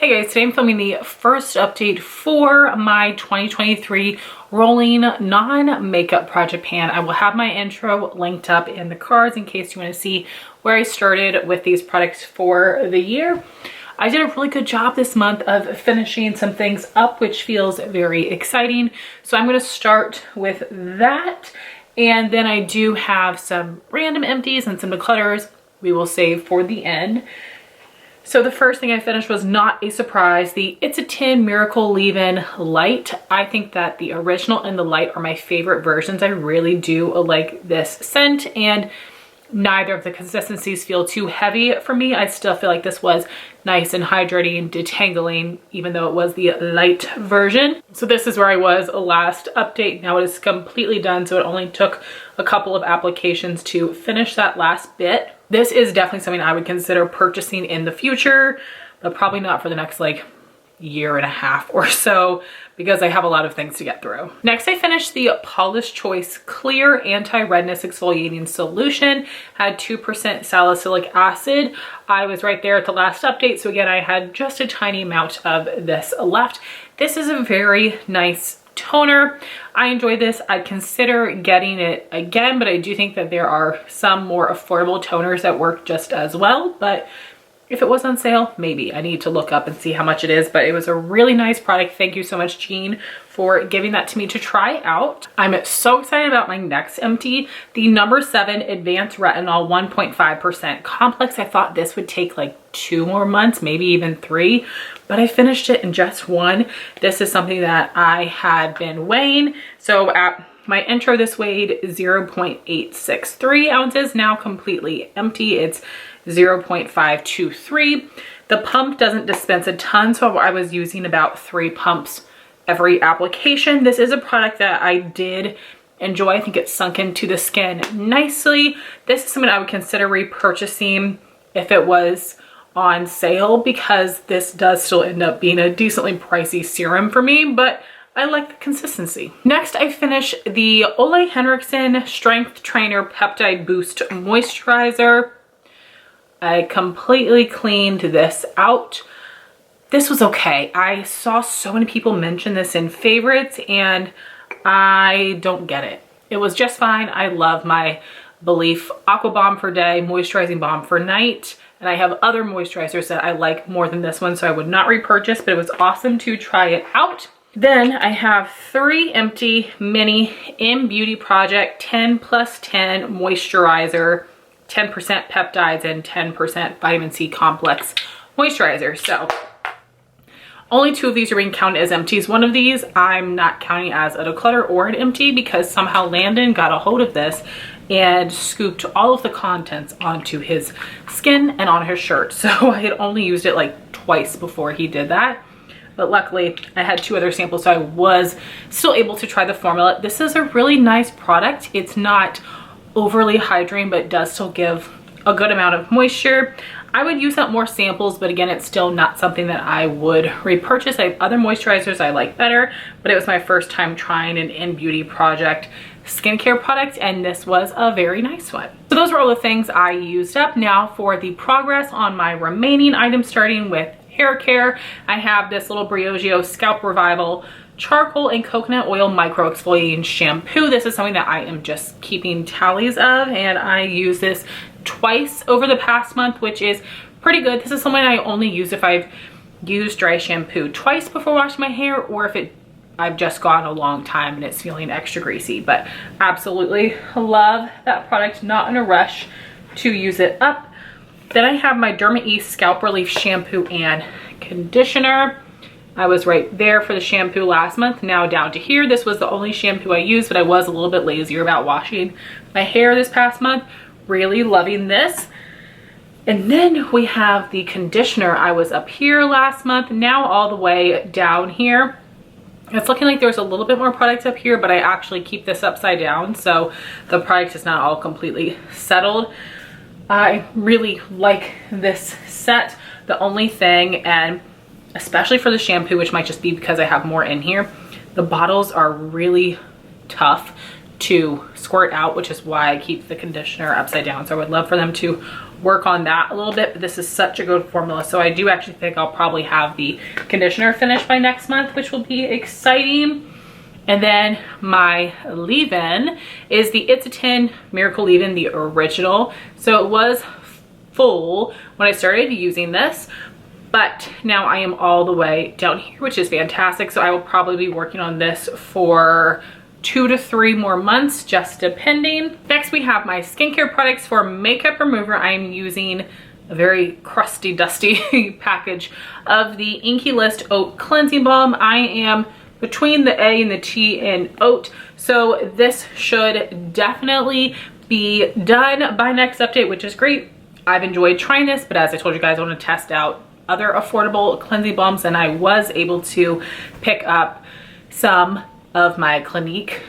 Hey guys, today I'm filming the first update for my 2023 rolling non-makeup project pan. I will have my intro linked up in the cards in case you want to see where I started with these products for the year. I did a really good job this month of finishing some things up, which feels very exciting. So I'm going to start with that. And then I do have some random empties and some declutters we will save for the end. So the first thing I finished was not a surprise. The It's a 10 Miracle Leave In Lite. I think that the original and the light are my favorite versions. I really do like this scent, and neither of the consistencies feel too heavy for me. I still feel like this was nice and hydrating and detangling, even though it was the light version. So this is where I was last update. Now it is completely done, so it only took a couple of applications to finish that last bit. This is definitely something I would consider purchasing in the future, but probably not for the next like year and a half or so, because I have a lot of things to get through. Next, I finished the Paula's Choice Clear Anti-Redness Exfoliating Solution. Had 2% salicylic acid. I was right there at the last update, so again, I had just a tiny amount of this left. This is a very nice toner. I enjoy this. I'd consider getting it again, but I do think that there are some more affordable toners that work just as well. But if it was on sale, maybe. I need to look up and see how much it is, but it was a really nice product. Thank you so much, Jean, for giving that to me to try out. I'm so excited about my next empty, the number 7 Advanced Retinol 1.5% Complex. I thought this would take like 2 more months, maybe even 3, but I finished it in just 1. This is something that I had been weighing. So at my intro, this weighed 0.863 ounces, now completely empty. It's 0.523. The pump doesn't dispense a ton, so I was using about 3 pumps every application. This is a product that I did enjoy. I think it's sunk into the skin nicely. This is something I would consider repurchasing if it was on sale, because this does still end up being a decently pricey serum for me, but I like the consistency. Next, I finished the Ole Henriksen Strength Trainer Peptide Boost Moisturizer. I completely cleaned this out. This was okay. I saw so many people mention this in favorites, and I don't get it. It was just fine. I love my Belief Aqua Balm for day, moisturizing balm for night, and I have other moisturizers that I like more than this one, so I would not repurchase, but it was awesome to try it out. Then I have 3 empty mini InnBeauty Project 10+10 moisturizer, 10% peptides and 10% vitamin C complex moisturizer. So only 2 of these are being counted as empties. One of these I'm not counting as a declutter or an empty, because somehow Landon got a hold of this and scooped all of the contents onto his skin and on his shirt. So I had only used it like twice before he did that. But luckily I had 2 other samples, so I was still able to try the formula. This is a really nice product. It's not overly hydrating, but it does still give a good amount of moisture. I would use up more samples, but again, it's still not something that I would repurchase. I have other moisturizers I like better, but it was my first time trying an InnBeauty Project skincare product, and this was a very nice one. So those were all the things I used up. Now for the progress on my remaining items, starting with hair care, I have this little Briogeo Scalp Revival Charcoal and Coconut Oil Micro Exfoliating Shampoo. This is something that I am just keeping tallies of, and I use this twice over the past month, which is pretty good. This is something I only use if I've used dry shampoo twice before washing my hair, or if I've just gone a long time and it's feeling extra greasy. But absolutely love that product, not in a rush to use it up. Then I have my Derma Scalp Relief Shampoo and Conditioner. I was right there for the shampoo last month, now down to here. This was the only shampoo I used, but I was a little bit lazier about washing my hair this past month. Really loving this. And then we have the conditioner. I was up here last month, now all the way down here. It's looking like there's a little bit more product up here, but I actually keep this upside down, so the product is not all completely settled. I really like this set. The only thing, and especially for the shampoo, which might just be because I have more in here, the bottles are really tough to squirt out, which is why I keep the conditioner upside down. So I would love for them to work on that a little bit, but this is such a good formula. So I do actually think I'll probably have the conditioner finished by next month, which will be exciting. And then my leave-in is the It's a 10 Miracle Leave In, the original. So it was full when I started using this, but now I am all the way down here, which is fantastic. So I will probably be working on this for 2 to 3 more months, just depending. Next, we have my skincare products. For makeup remover, I am using a very crusty, dusty package of the Inkey List Oat Cleansing Balm. I am between the A and the T in oat, so this should definitely be done by next update, which is great. I've enjoyed trying this, but as I told you guys, I want to test out other affordable cleansing balms, and I was able to pick up some of my Clinique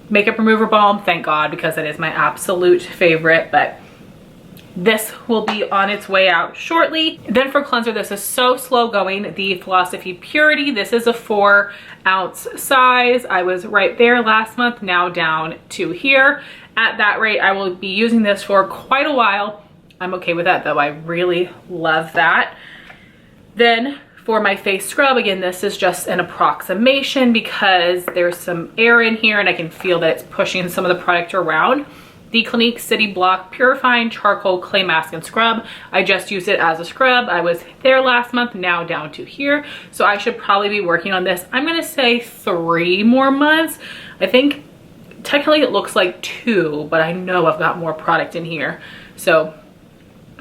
makeup remover balm, thank God, because it is my absolute favorite, but this will be on its way out shortly. Then for cleanser, this is so slow going, the Philosophy Purity. This is a 4-ounce size. I was right there last month, now down to here. At that rate, I will be using this for quite a while. I'm okay with that though, I really love that. Then for my face scrub, again, this is just an approximation because there's some air in here and I can feel that it's pushing some of the product around. The Clinique City Block Purifying Charcoal Clay Mask and Scrub. I just used it as a scrub. I was there last month, now down to here. So I should probably be working on this, I'm gonna say 3 more months. I think technically it looks like 2, but I know I've got more product in here. So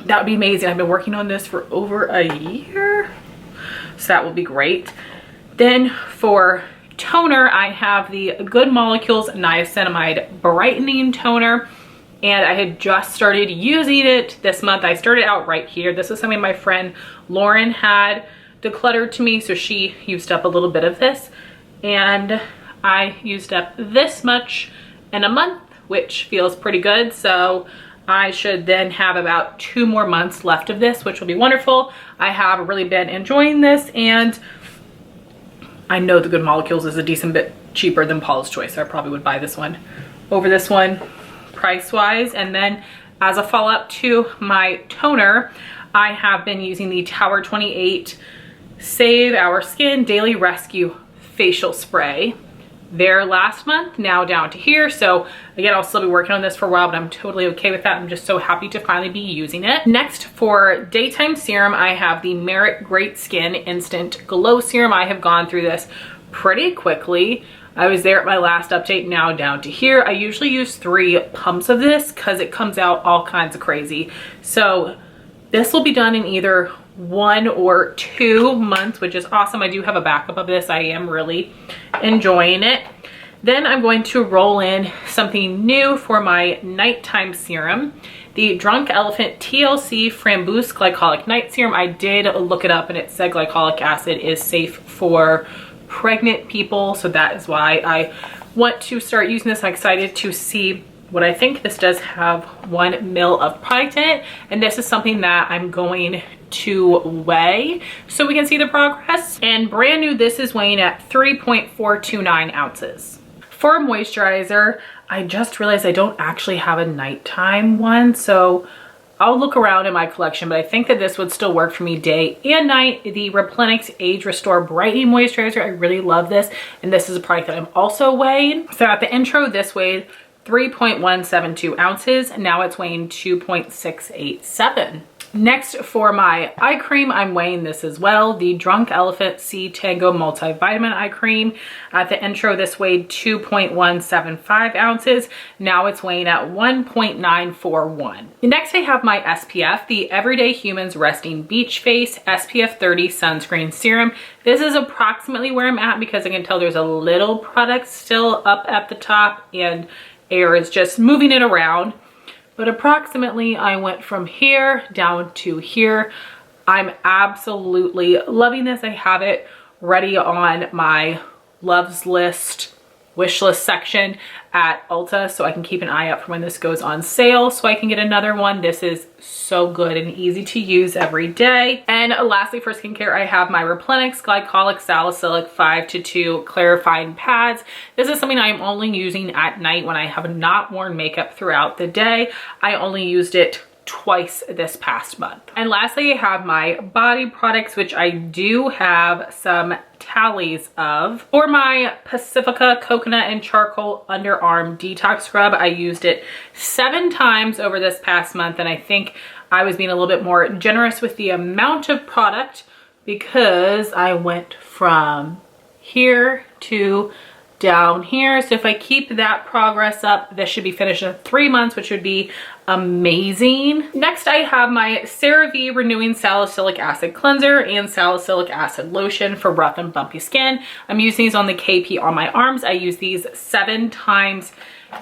that would be amazing. I've been working on this for over a year. So that will be great. Then for toner, I have the Good Molecules Niacinamide Brightening Toner, and I had just started using it this month. I started out right here. This is something my friend Lauren had decluttered to me, so she used up a little bit of this, and I used up this much in a month, which feels pretty good. So I should then have about 2 more months left of this, which will be wonderful. I have really been enjoying this, and I know the Good Molecules is a decent bit cheaper than Paula's Choice, so I probably would buy this one over this one price-wise. And then as a follow-up to my toner, I have been using the Tower 28 Save Our Skin Daily Rescue Facial Spray. There last month, now down to here. So again, I'll still be working on this for a while, but I'm totally okay with that. I'm just so happy to finally be using it. Next, for daytime serum, I have the Merit Great Skin Instant Glow Serum. I have gone through this pretty quickly. I was there at my last update, now down to here. I usually use 3 pumps of this because it comes out all kinds of crazy. So this will be done in either 1 or 2 months, which is awesome. I do have a backup of this. I am really enjoying it. Then I'm going to roll in something new for my nighttime serum, the Drunk Elephant TLC Framboose Glycolic Night Serum. I did look it up and it said glycolic acid is safe for pregnant people, so that is why I want to start using this. I'm excited to see what I think. This does have 1 ml of product in it, and this is something that I'm going to weigh so we can see the progress. And brand new, this is weighing at 3.429 ounces. For moisturizer, I just realized I don't actually have a nighttime one, so I'll look around in my collection, but I think that this would still work for me day and night. The Replenix Age Restore Brightening Moisturizer, I really love this, and this is a product that I'm also weighing. So at the intro, this weighed 3.172 ounces. Now it's weighing 2.687. Next, for my eye cream, I'm weighing this as well. The Drunk Elephant C Tango Multivitamin Eye Cream. At the intro, this weighed 2.175 ounces. Now it's weighing at 1.941. Next, I have my SPF, the Everyday Humans Resting Beach Face SPF 30 Sunscreen Serum. This is approximately where I'm at because I can tell there's a little product still up at the top and air is just moving it around. But approximately I went from here down to here. I'm absolutely loving this. I have it ready on my loves list, wish list section at Ulta, so I can keep an eye out for when this goes on sale so I can get another one. This is so good and easy to use every day. And lastly, for skincare, I have my Replenix Glycolic Salicylic 5:2 Clarifying Pads. This is something I'm only using at night when I have not worn makeup throughout the day. I only used it twice this past month. And lastly, I have my body products, which I do have some tallies of. For my Pacifica Coconut and Charcoal Underarm Detox Scrub, I used it 7 times over this past month, and I think I was being a little bit more generous with the amount of product because I went from here to down here. So if I keep that progress up, this should be finished in 3 months, which would be amazing. Next, I have my Cerave Renewing Salicylic Acid Cleanser and Salicylic Acid Lotion for rough and bumpy skin. I'm using these on the KP on my arms. I use these 7 times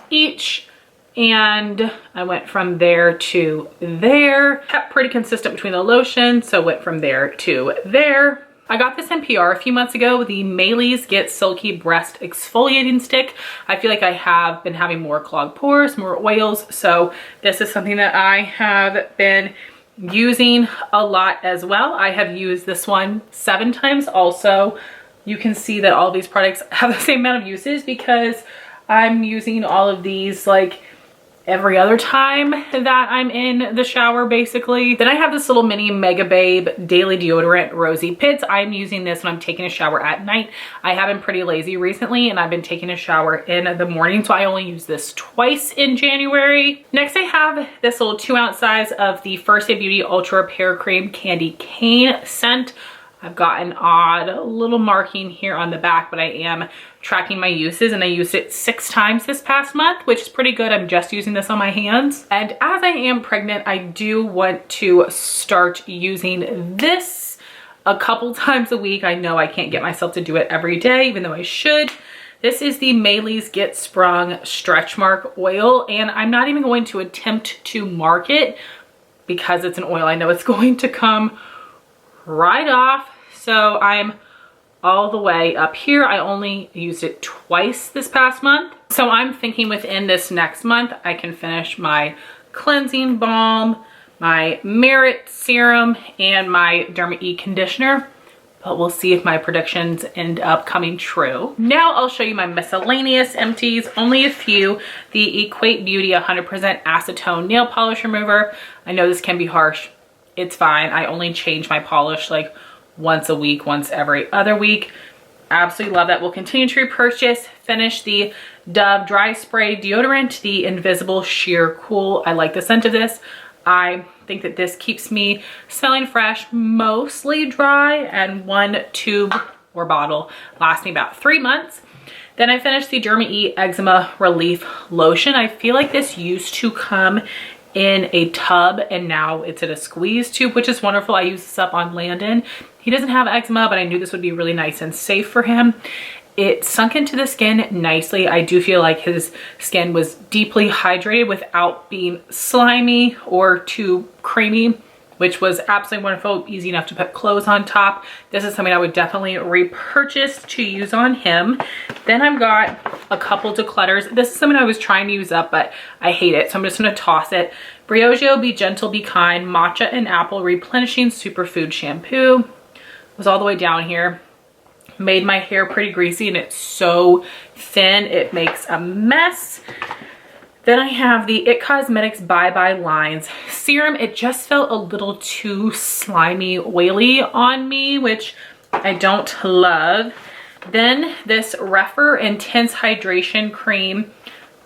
each, and I went from there to there. Kept pretty consistent between the lotion, so went from there to there. I got this in PR a few months ago, the Maylis Get Silky Breast Exfoliating Stick. I feel like I have been having more clogged pores, more oils, so this is something that I have been using a lot as well. I have used this one 7 times also. You can see that all these products have the same amount of uses because I'm using all of these like every other time that I'm in the shower, basically. Then I have this little mini Mega Babe Daily Deodorant Rosy Pits. I'm using this when I'm taking a shower at night. I have been pretty lazy recently and I've been taking a shower in the morning, so I only use this twice in January. Next, I have this little 2-ounce size of the First Aid Beauty Ultra Repair Cream Candy Cane scent. I've got an odd little marking here on the back, but I am tracking my uses, and I used it 6 times this past month, which is pretty good. I'm just using this on my hands. And as I am pregnant, I do want to start using this a couple times a week. I know I can't get myself to do it every day, even though I should. This is the Maylis Get Sprung Stretch Mark Oil, and I'm not even going to attempt to mark it because it's an oil. I know it's going to come right off. So I'm all the way up here. I only used it twice this past month. So I'm thinking within this next month, I can finish my cleansing balm, my Merit serum, and my Derma E conditioner. But we'll see if my predictions end up coming true. Now I'll show you my miscellaneous empties, only a few. The Equate Beauty 100% Acetone Nail Polish Remover. I know this can be harsh. It's fine. I only change my polish like once a week, once every other week. Absolutely love that. We'll continue to repurchase. Finish the Dove Dry Spray Deodorant, the Invisible Sheer Cool. I like the scent of this. I think that this keeps me smelling fresh, mostly dry, and 1 tube or bottle lasts me about 3 months. Then I finished the Derma E Eczema Relief Lotion. I feel like this used to come in a tub and now it's in a squeeze tube, which is wonderful. I use this up on Landon. He doesn't have eczema, but I knew this would be really nice and safe for him. It sunk into the skin nicely. I do feel like his skin was deeply hydrated without being slimy or too creamy, which was absolutely wonderful. Easy enough to put clothes on top. This is something I would definitely repurchase to use on him. Then I've got a couple declutters. This is something I was trying to use up, but I hate it, so I'm just gonna toss it. Briogeo Be Gentle, Be Kind Matcha and Apple Replenishing Superfood Shampoo. It was all the way down here. Made my hair pretty greasy and it's so thin, it makes a mess. Then I have the It Cosmetics Bye Bye Lines Serum. It just felt a little too slimy, oily on me, which I don't love. Then this Refer Intense Hydration Cream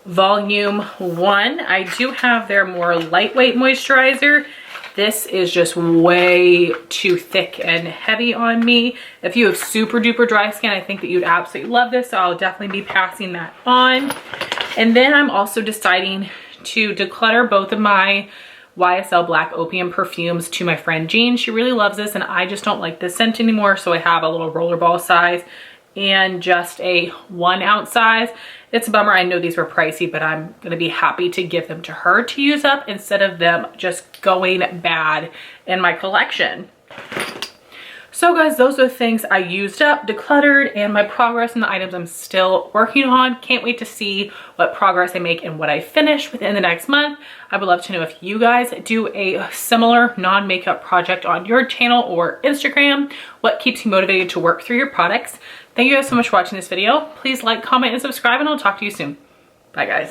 Volume 1. I do have their more lightweight moisturizer. This is just way too thick and heavy on me. If you have super duper dry skin, I think that you'd absolutely love this, so I'll definitely be passing that on. And then I'm also deciding to declutter both of my YSL Black Opium perfumes to my friend Jean. She really loves this and I just don't like this scent anymore, so I have a little rollerball size and just a 1 ounce size. It's a bummer. I know these were pricey, but I'm gonna be happy to give them to her to use up instead of them just going bad in my collection. So guys, those are the things I used up, decluttered, and my progress in the items I'm still working on. Can't wait to see what progress I make and what I finish within the next month. I would love to know if you guys do a similar non-makeup project on your channel or Instagram. What keeps you motivated to work through your products? Thank you guys so much for watching this video. Please like, comment, and subscribe, and I'll talk to you soon. Bye guys.